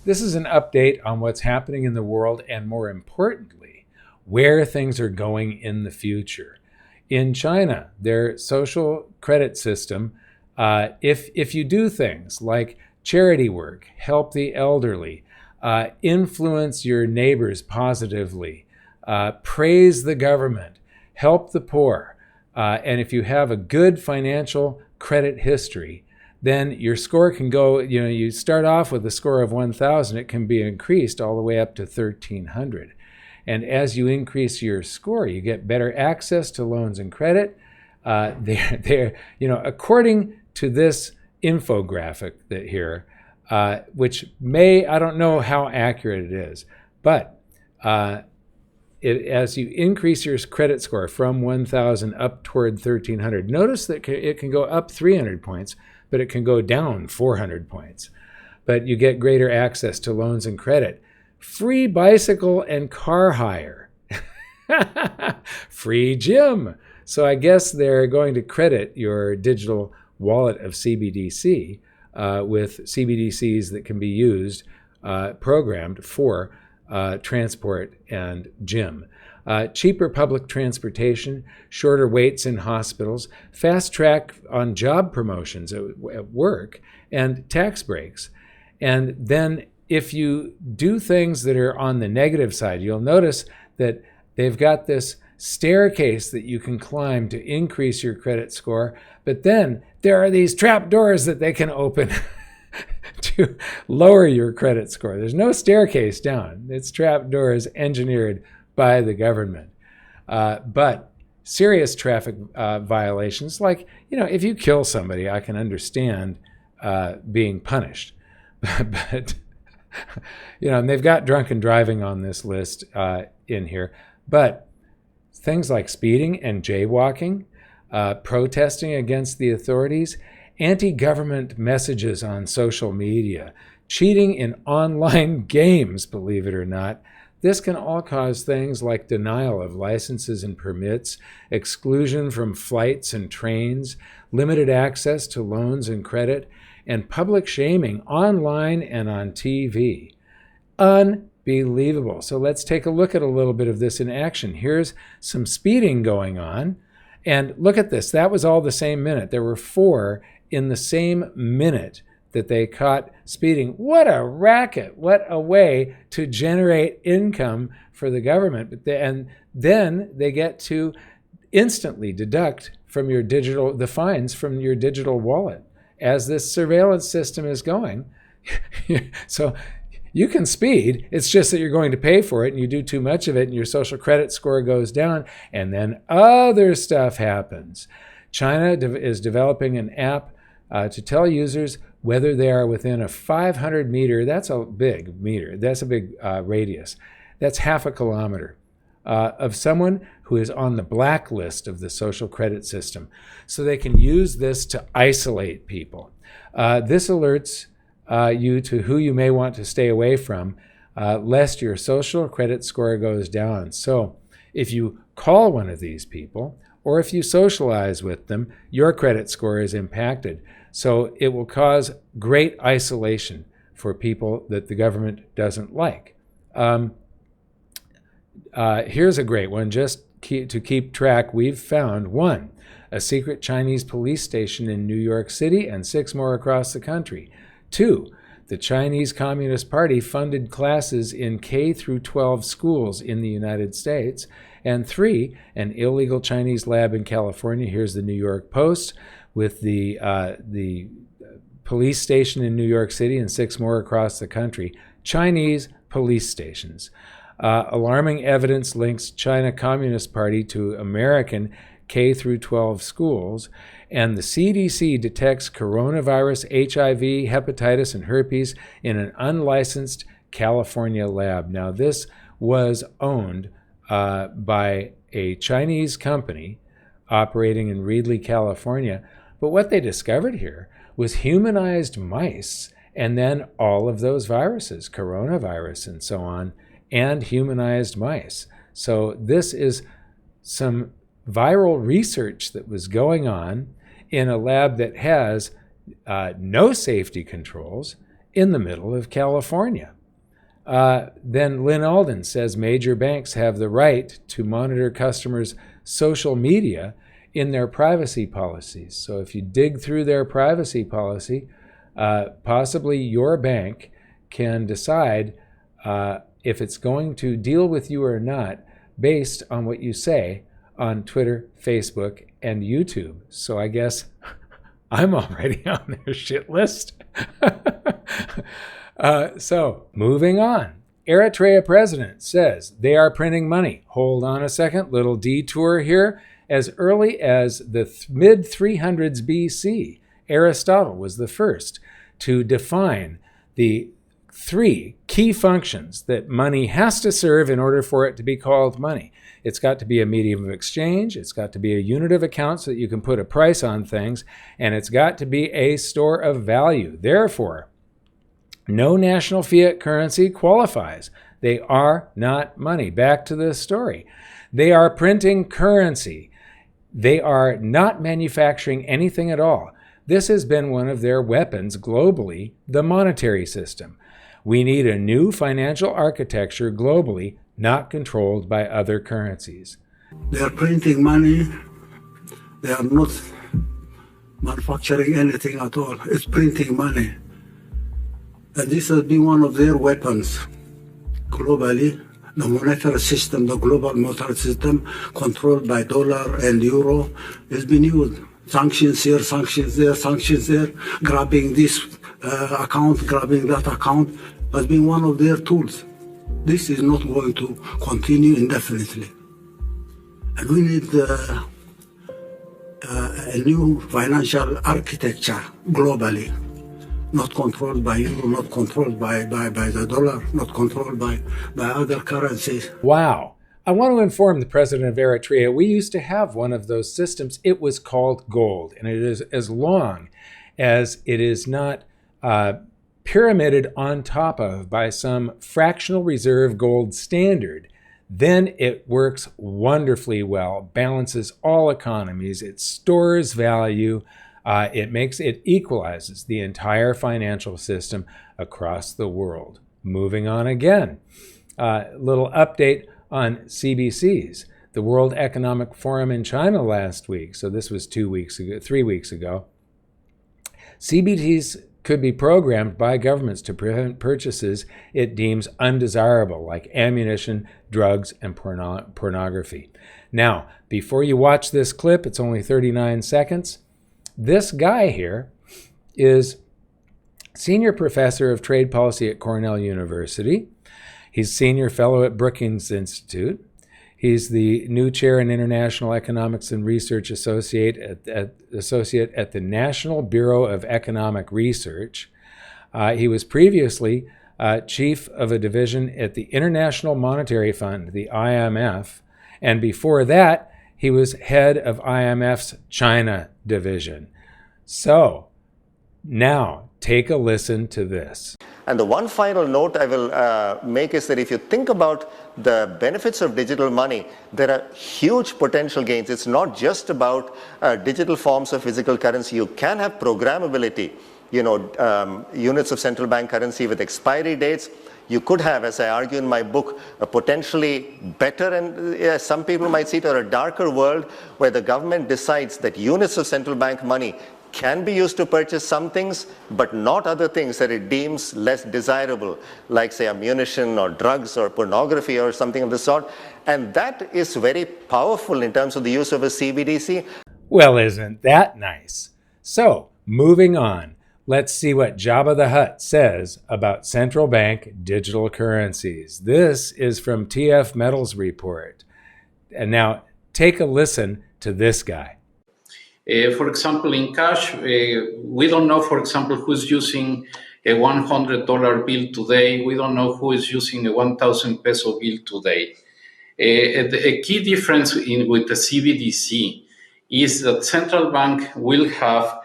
This is an update on what's happening in the world and, more importantly, where things are going in the future. In China, their social credit system, if you do things like charity work, help the elderly, influence your neighbors positively, praise the government, help the poor, and if you have a good financial credit history, then your score can go, you start off with a score of 1,000, it can be increased all the way up to 1,300. And as you increase your score, you get better access to loans and credit. According to this infographic here, which I don't know how accurate it is, but as you increase your credit score from 1,000 up toward 1,300, notice that it can go up 300 points, but it can go down 400 points. But you get greater access to loans and credit. Free bicycle and car hire. Free gym. So I guess they're going to credit your digital wallet of CBDC with CBDCs that can be used, programmed for transport and gym. Cheaper public transportation, shorter waits in hospitals, fast track on job promotions at work, and tax breaks. And then if you do things that are on the negative side, you'll notice that they've got this staircase that you can climb to increase your credit score, but then there are these trap doors that they can open to lower your credit score. There's no staircase down. It's trap doors engineered by the government. But serious traffic violations, like, if you kill somebody, I can understand being punished. But and they've got drunken driving on this list in here. But things like speeding and jaywalking, protesting against the authorities, anti-government messages on social media, cheating in online games, believe it or not, this can all cause things like denial of licenses and permits, exclusion from flights and trains, limited access to loans and credit, and public shaming online and on TV. Unbelievable. So let's take a look at a little bit of this in action. Here's some speeding going on. And look at this. That was all the same minute. There were 4 in the same minute that they caught speeding. What a racket. What a way to generate income for the government. And then they get to instantly deduct from your the fines from your digital wallet as this surveillance system is going. So you can speed. It's just that you're going to pay for it, and you do too much of it, and your social credit score goes down, and then other stuff happens. China is developing an app to tell users whether they are within a 500 meter, that's a big meter, that's a big radius, that's half a kilometer, of someone who is on the blacklist of the social credit system. So they can use this to isolate people. This alerts you to who you may want to stay away from, lest your social credit score goes down. So if you call one of these people, or if you socialize with them, your credit score is impacted. So it will cause great isolation for people that the government doesn't like. Here's a great one, just to keep track. We've found 1, a secret Chinese police station in New York City, and 6 more across the country. 2, the Chinese Communist Party funded classes in K through 12 schools in the United States. And 3, an illegal Chinese lab in California. Here's the New York Post with the police station in New York City and 6 more across the country. Chinese police stations. Alarming evidence links China Communist Party to American K through 12 schools. And the CDC detects coronavirus, HIV, hepatitis, and herpes in an unlicensed California lab. Now, this was owned by a Chinese company operating in Reedley, California. But what they discovered here was humanized mice, and then all of those viruses, coronavirus and so on, and humanized mice. So this is some viral research that was going on in a lab that has no safety controls in the middle of California. Then Lynn Alden says major banks have the right to monitor customers' social media in their privacy policies. So if you dig through their privacy policy, possibly your bank can decide if it's going to deal with you or not based on what you say on Twitter, Facebook, and YouTube. So I guess I'm already on their shit list. So moving on. Eritrea president says they are printing money. Hold on a second, little detour here. As early as the mid 300s BC, Aristotle was the first to define the three key functions that money has to serve in order for it to be called money. It's got to be a medium of exchange, it's got to be a unit of account so that you can put a price on things, and it's got to be a store of value. Therefore, no national fiat currency qualifies. They are not money. Back to this story. They are printing currency. They are not manufacturing anything at all. This has been one of their weapons globally, the monetary system. We need a new financial architecture globally, not controlled by other currencies. They are printing money. They are not manufacturing anything at all. It's printing money. And this has been one of their weapons globally. The monetary system, the global monetary system, controlled by dollar and euro, has been used. Sanctions here, sanctions there, sanctions there, grabbing this account, grabbing that account, has been one of their tools. This is not going to continue indefinitely. And we need a new financial architecture globally. Not controlled by euro, not controlled by the dollar, not controlled by other currencies. Wow. I want to inform the president of Eritrea, we used to have one of those systems. It was called gold, and it is as long as it is not pyramided on top of by some fractional reserve gold standard, then it works wonderfully well, balances all economies, it stores value, it equalizes the entire financial system across the world. Moving on again, little update on CBCs. The World Economic Forum in China last week, so this was 3 weeks ago. CBDCs could be programmed by governments to prevent purchases it deems undesirable, like ammunition, drugs, and pornography. Now, before you watch this clip, it's only 39 seconds. This guy here is senior professor of trade policy at Cornell University. He's senior fellow at Brookings Institute. He's the new chair in International Economics and Research associate at the National Bureau of Economic Research. He was previously chief of a division at the International Monetary Fund, the IMF, and before that, he was head of IMF's China division. So, now take a listen to this. And the one final note I will make is that if you think about the benefits of digital money, there are huge potential gains. It's not just about digital forms of physical currency. You can have programmability, units of central bank currency with expiry dates. You could have, as I argue in my book, a potentially better and some people might see it as a darker world where the government decides that units of central bank money can be used to purchase some things, but not other things that it deems less desirable, like say ammunition or drugs or pornography or something of the sort. And that is very powerful in terms of the use of a CBDC. Well, isn't that nice? So, moving on, let's see what Jabba the Hutt says about central bank digital currencies. This is from TF Metal's report. And now, take a listen to this guy. For example, in cash, we don't know, for example, who's using a $100 bill today. We don't know who is using a 1,000 peso bill today. A key difference with the CBDC is that central bank will have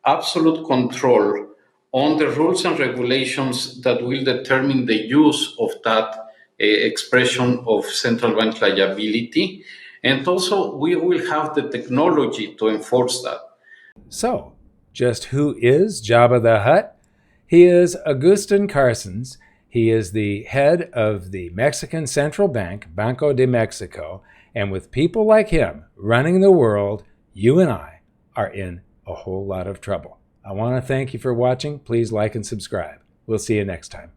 absolute control on the rules and regulations that will determine the use of that expression of central bank liability. And also, we will have the technology to enforce that. So, just who is Jabba the Hutt? He is Agustin Carstens. He is the head of the Mexican Central Bank, Banco de Mexico, and with people like him running the world, you and I are in a whole lot of trouble. I want to thank you for watching. Please like and subscribe. We'll see you next time.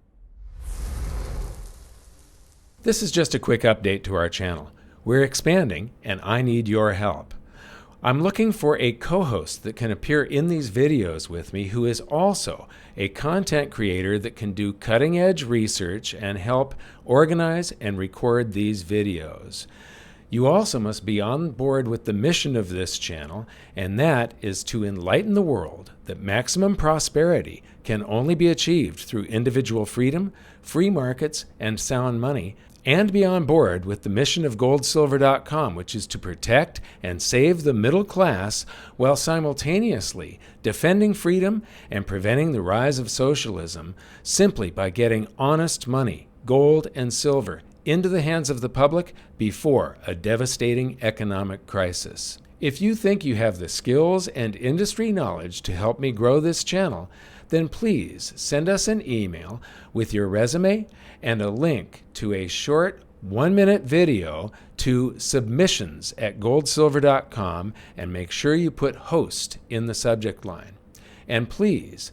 This is just a quick update to our channel. We're expanding, and I need your help. I'm looking for a co-host that can appear in these videos with me who is also a content creator that can do cutting-edge research and help organize and record these videos. You also must be on board with the mission of this channel, and that is to enlighten the world that maximum prosperity can only be achieved through individual freedom, free markets, and sound money, and be on board with the mission of GoldSilver.com, which is to protect and save the middle class while simultaneously defending freedom and preventing the rise of socialism simply by getting honest money, gold and silver, into the hands of the public before a devastating economic crisis. If you think you have the skills and industry knowledge to help me grow this channel, then please send us an email with your resume and a link to a short 1-minute video to submissions@goldsilver.com, and make sure you put host in the subject line. And please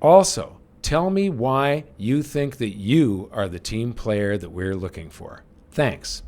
also tell me why you think that you are the team player that we're looking for. Thanks.